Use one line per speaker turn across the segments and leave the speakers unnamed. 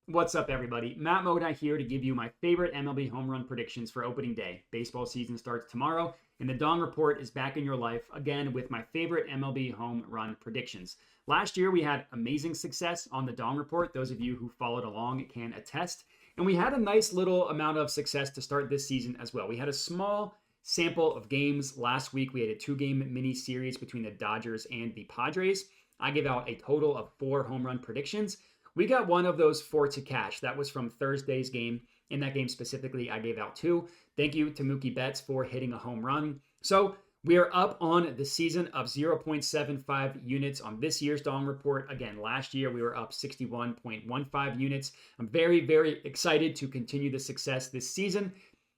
What's up, everybody? Matt Modi here to give you my favorite MLB home run predictions for opening day. Baseball season starts tomorrow, and the Dong Report is back in your life again with my favorite MLB home run predictions. Last year, we had amazing success on the Dong Report. Those of you who followed along can attest. And we had a nice little amount of success to start this season as well. We had a small sample of games last week. We had a 2-game mini series between the Dodgers and the Padres. I gave out a total of 4 home run predictions. We got one of those 4 to cash. That was from Thursday's game. In that game specifically, I gave out 2. Thank you to Mookie Betts for hitting a home run. So we are up on the season of 0.75 units on this year's Dong Report. Again, last year we were up 61.15 units. I'm very, very excited to continue the success this season.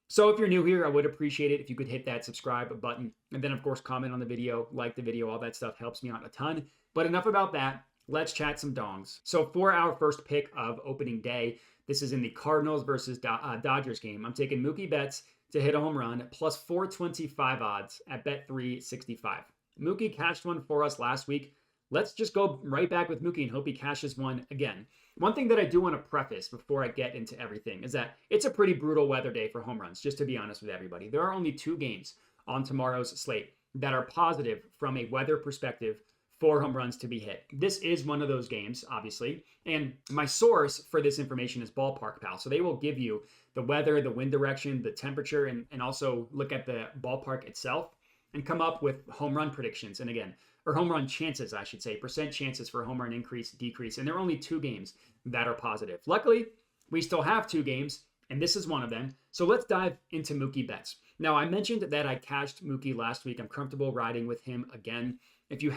So if you're new here, I would appreciate it if you could hit that subscribe button. And then, of course, comment on the video, like the video, all that stuff helps me out a ton. But enough about that. Let's chat some dongs. So for our first pick of opening day, this is in the Cardinals versus Dodgers game. I'm taking Mookie Betts to hit a home run, plus 425 odds at bet365. Mookie cashed one for us last week. Let's just go right back with Mookie and hope he cashes one again. One thing that I do want to preface before I get into everything is that it's a pretty brutal weather day for home runs, just to be honest with everybody. There are only 2 games on tomorrow's slate that are positive from a weather perspective for home runs to be hit. This is one of those games, obviously. And my source for this information is Ballpark Pal. So they will give you the weather, the wind direction, the temperature, and also look at the ballpark itself and come up with home run predictions. And again, or home run chances, I should say, percent chances for home run increase, decrease. And there are only 2 games that are positive. Luckily, we still have 2 games, and this is one of them. So let's dive into Mookie Betts. Now, I mentioned that I cashed Mookie last week. I'm comfortable riding with him again. If you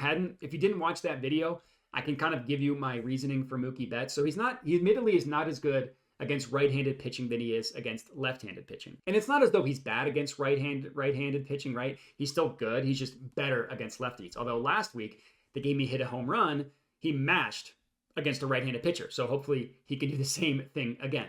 didn't watch that video, I can kind of give you my reasoning for Mookie Betts. So he admittedly is not as good against right-handed pitching than he is against left-handed pitching. And it's not as though he's bad against right-handed pitching, right? He's still good. He's just better against lefties. Although last week, the game he hit a home run, he mashed against a right-handed pitcher. So hopefully he can do the same thing again.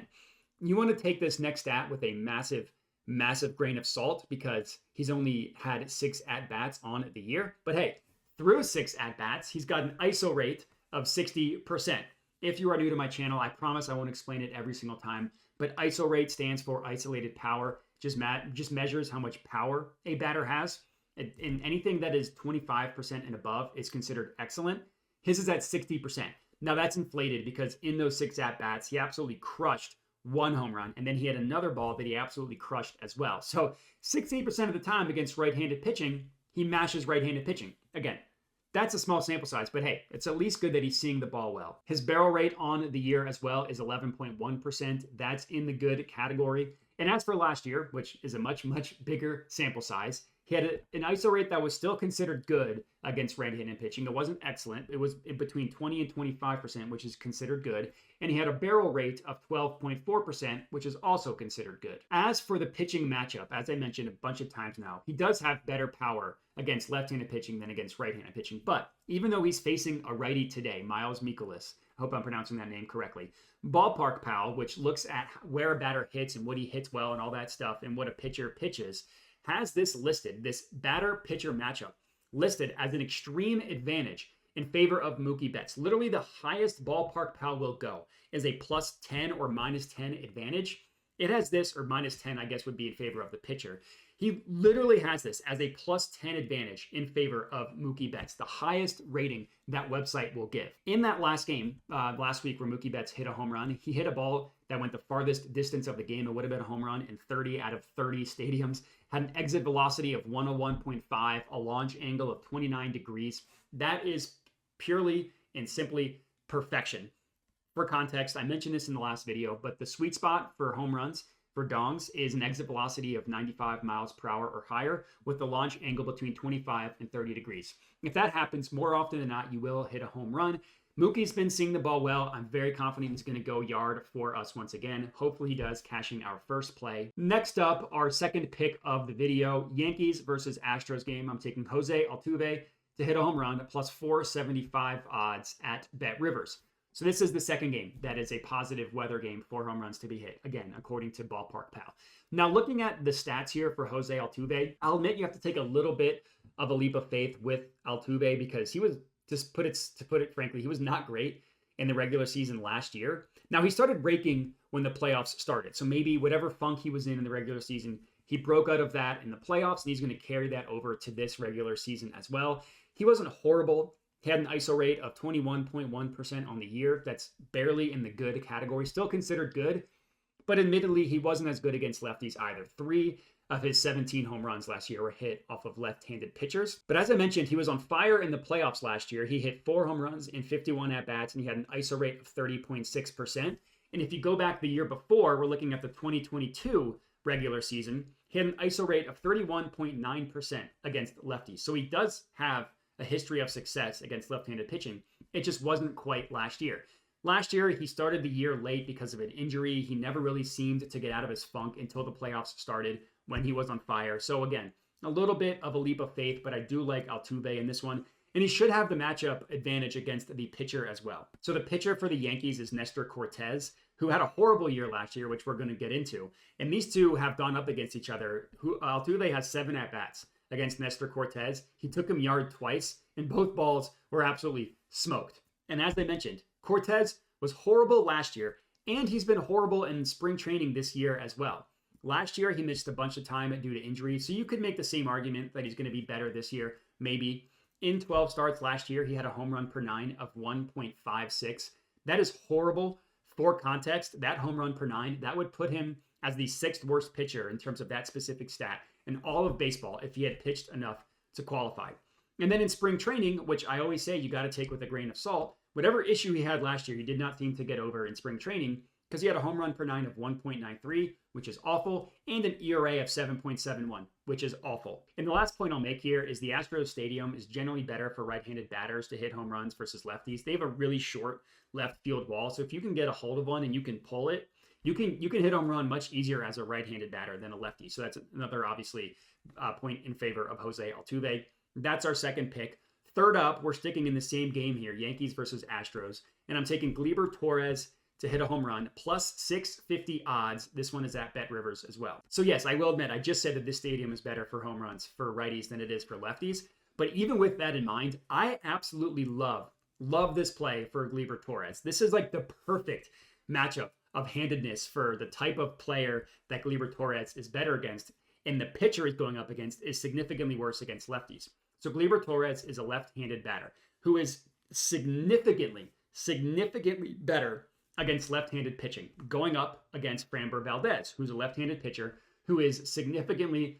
You want to take this next stat with a massive grain of salt because he's only had 6 at-bats on the year. But hey, through 6 at-bats, he's got an ISO rate of 60%. If you are new to my channel, I promise I won't explain it every single time, but ISO rate stands for isolated power. Just measures how much power a batter has. And anything that is 25% and above is considered excellent. His is at 60%. Now that's inflated because in those 6 at-bats, he absolutely crushed 1 home run, and then he had another ball that he absolutely crushed as well. So 60% of the time against right-handed pitching, he mashes right-handed pitching. Again, that's a small sample size, but hey, it's at least good that he's seeing the ball well. His barrel rate on the year as well is 11.1%. That's in the good category. And as for last year, which is a much bigger sample size, he had an ISO rate that was still considered good against right-handed pitching. It wasn't excellent. It was between 20 and 25%, which is considered good. And he had a barrel rate of 12.4%, which is also considered good. As for the pitching matchup, as I mentioned a bunch of times now, he does have better power against left-handed pitching than against right-handed pitching. But even though he's facing a righty today, Miles Mikolas, I hope I'm pronouncing that name correctly, Ballpark Pal, which looks at where a batter hits and what he hits well and all that stuff and what a pitcher pitches, has this listed, this batter-pitcher matchup, listed as an extreme advantage in favor of Mookie Betts. Literally the highest Ballpark Pal will go is a plus 10 or minus 10 advantage. It has this, or minus 10, I guess, would be in favor of the pitcher. He literally has this as a plus 10 advantage in favor of Mookie Betts, the highest rating that website will give. In that last game, last week where Mookie Betts hit a home run, he hit a ball that went the farthest distance of the game. It would have been a home run in 30 out of 30 stadiums. Had an exit velocity of 101.5, a launch angle of 29 degrees. That is purely and simply perfection. For context, I mentioned this in the last video, but the sweet spot for home runs for dongs is an exit velocity of 95 miles per hour or higher with the launch angle between 25 and 30 degrees. If that happens, more often than not, you will hit a home run. Mookie's been seeing the ball well. I'm very confident he's going to go yard for us once again. Hopefully he does, cashing our first play. Next up, our second pick of the video, Yankees versus Astros game. I'm taking Jose Altuve to hit a home run, plus 475 odds at Bet Rivers. So this is the second game that is a positive weather game for home runs to be hit, again, according to Ballpark Pal. Now, looking at the stats here for Jose Altuve, I'll admit you have to take a little bit of a leap of faith with Altuve because he was, to put it frankly, he was not great in the regular season last year. Now, he started raking when the playoffs started. So maybe whatever funk he was in the regular season, he broke out of that in the playoffs, and he's going to carry that over to this regular season as well. He wasn't horrible. He had an ISO rate of 21.1% on the year. That's barely in the good category, still considered good. But admittedly, he wasn't as good against lefties either. 3 of his 17 home runs last year were hit off of left-handed pitchers. But as I mentioned, he was on fire in the playoffs last year. He hit 4 home runs in 51 at-bats, and he had an ISO rate of 30.6%. And if you go back the year before, we're looking at the 2022 regular season, he had an ISO rate of 31.9% against lefties. So he does have a history of success against left-handed pitching. It just wasn't quite last year. Last year, he started the year late because of an injury. He never really seemed to get out of his funk until the playoffs started when he was on fire. So again, a little bit of a leap of faith, but I do like Altuve in this one. And he should have the matchup advantage against the pitcher as well. So the pitcher for the Yankees is Nestor Cortes, who had a horrible year last year, which we're going to get into. And these two have gone up against each other. Altuve has 7 at-bats against Nestor Cortes. He took him yard twice, and both balls were absolutely smoked. And as I mentioned, Cortes was horrible last year, and he's been horrible in spring training this year as well. Last year, he missed a bunch of time due to injury, so you could make the same argument that he's going to be better this year, maybe. In 12 starts last year, he had a home run per 9 of 1.56. That is horrible. For context, that home run per 9, that would put him as the 6th worst pitcher in terms of that specific stat in all of baseball if he had pitched enough to qualify. And then in spring training, which I always say you got to take with a grain of salt, whatever issue he had last year, he did not seem to get over in spring training because he had a home run per 9 of 1.93, which is awful, and an ERA of 7.71, which is awful. And the last point I'll make here is the Astros Stadium is generally better for right-handed batters to hit home runs versus lefties. They have a really short left field wall, so if you can get a hold of one and you can pull it, you can hit home run much easier as a right-handed batter than a lefty. So that's another, obviously, point in favor of Jose Altuve. That's our second pick. Third up, we're sticking in the same game here, Yankees versus Astros, and I'm taking Gleyber Torres to hit a home run, plus 650 odds. This one is at Bet Rivers as well. So yes, I will admit, I just said that this stadium is better for home runs for righties than it is for lefties. But even with that in mind, I absolutely love this play for Gleyber Torres. This is like the perfect matchup of handedness for the type of player that Gleyber Torres is better against, and the pitcher is going up against is significantly worse against lefties. So Gleyber Torres is a left-handed batter who is significantly better against left-handed pitching, going up against Framber Valdez, who's a left-handed pitcher who is significantly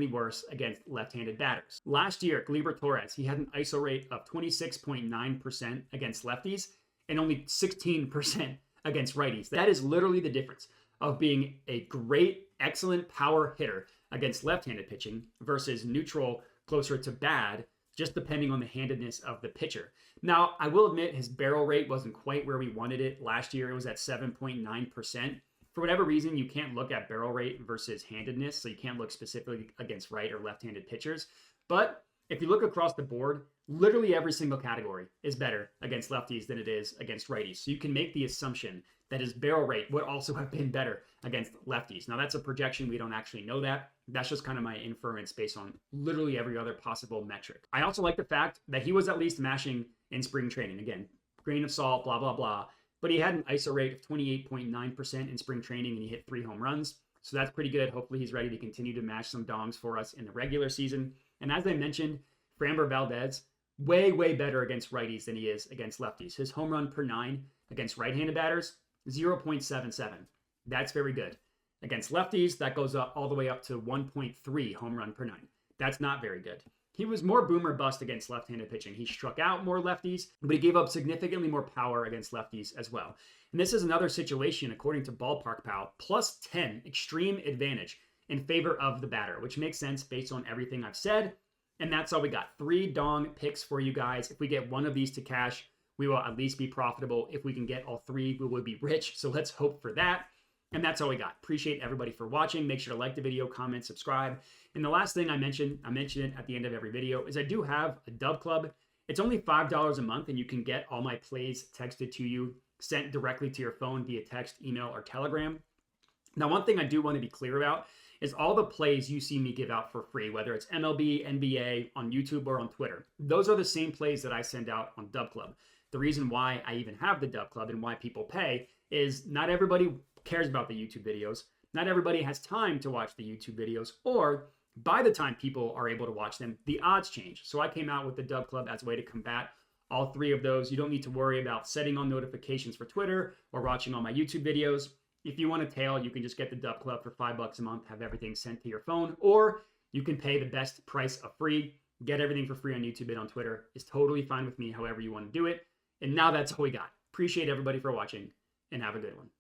worse against left-handed batters. Last year, Gleyber Torres, he had an ISO rate of 26.9% against lefties and only 16% against righties. That is literally the difference of being a great, excellent power hitter against left-handed pitching versus neutral, closer to bad, just depending on the handedness of the pitcher. Now, I will admit his barrel rate wasn't quite where we wanted it. Last year, it was at 7.9%. For whatever reason, you can't look at barrel rate versus handedness, so you can't look specifically against right or left-handed pitchers. But if you look across the board, literally every single category is better against lefties than it is against righties. So you can make the assumption that his barrel rate would also have been better against lefties. Now, that's a projection. We don't actually know that. That's just kind of my inference based on literally every other possible metric. I also like the fact that he was at least mashing in spring training. Again, grain of salt, blah, blah, blah. But he had an ISO rate of 28.9% in spring training, and he hit 3 home runs. So that's pretty good. Hopefully he's ready to continue to mash some dongs for us in the regular season. And as I mentioned, Framber Valdez, way better against righties than he is against lefties. His home run per 9 against right-handed batters, 0.77. That's very good. Against lefties, that goes up all the way up to 1.3 home run per 9. That's not very good. He was more boom or bust against left-handed pitching. He struck out more lefties, but he gave up significantly more power against lefties as well. And this is another situation, according to Ballpark Pal, plus 10 extreme advantage in favor of the batter, which makes sense based on everything I've said. And that's all we got. 3 dong picks for you guys. If we get one of these to cash, we will at least be profitable. If we can get all 3, we will be rich. So let's hope for that. And that's all we got. Appreciate everybody for watching. Make sure to like the video, comment, subscribe. And the last thing I mention it at the end of every video, is I do have a Dub Club. It's only $5 a month, and you can get all my plays texted to you, sent directly to your phone via text, email, or Telegram. Now, one thing I do want to be clear about is all the plays you see me give out for free, whether it's MLB, NBA, on YouTube, or on Twitter. Those are the same plays that I send out on Dub Club. the reason why I even have the Dub Club and why people pay is not everybody cares about the YouTube videos. Not everybody has time to watch the YouTube videos, or by the time people are able to watch them, the odds change. So I came out with the Dub Club as a way to combat all three of those. You don't need to worry about setting on notifications for Twitter or watching all my YouTube videos. If you want a tail, you can just get the Dub Club for $5 a month, have everything sent to your phone, or you can pay the best price of free, get everything for free on YouTube and on Twitter. It's totally fine with me, however you want to do it. And now that's all we got. Appreciate everybody for watching, and have a good one.